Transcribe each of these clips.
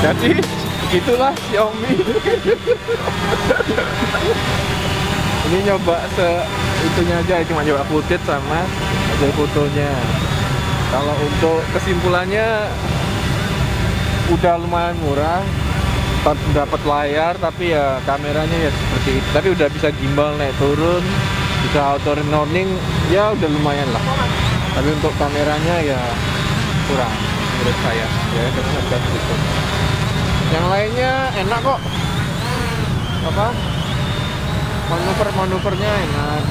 Jadi itulah Xiaomi. Ini nyoba itunya aja, cuma nyoba footage sama hasil fotonya. Kalau untuk kesimpulannya udah lumayan murah, dapat layar, tapi ya kameranya ya seperti itu. Tapi udah bisa gimbal naik turun, bisa auto renoning, ya udah lumayan lah. Tapi untuk kameranya ya kurang menurut saya ya, dengan harga segitu. Yang lainnya enak kok, apa manuvernya enak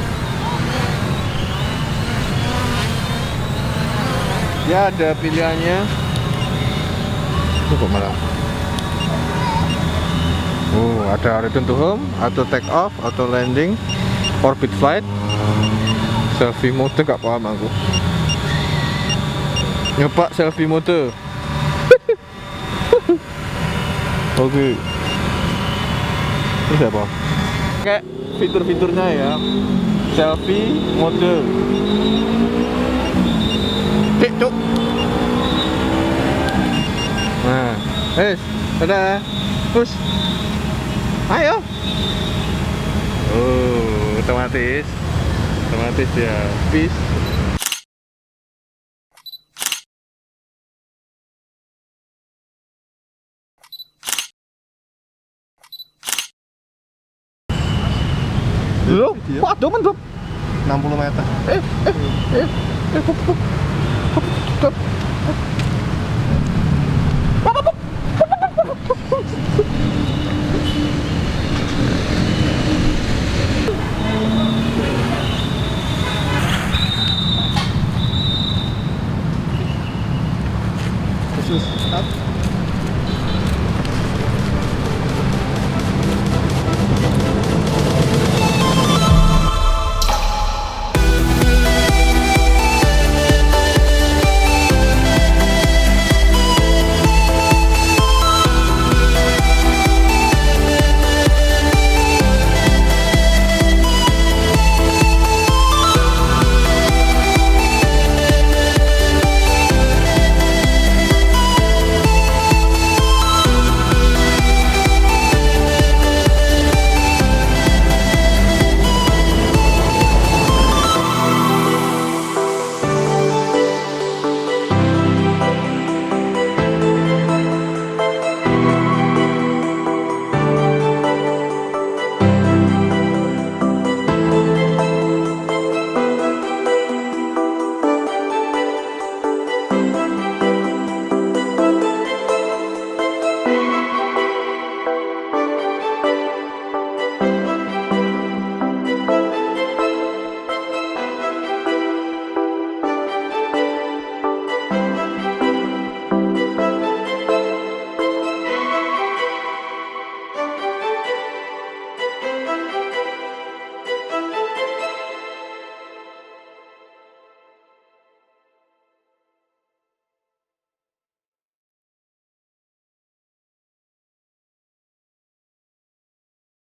ya, ada pilihannya. Itu kok malah ada return to home, auto take off, auto landing, orbit flight, selfie mode. Gak paham aku. Nyoba selfie mode. Oke. Terus apa? Kayak fitur-fiturnya ya. Selfie mode. Cuk. Nah, dadah. Terus. Ayo. Otomatis ya. Peace. Loh, waduh mantap. 60 meter. Khusus,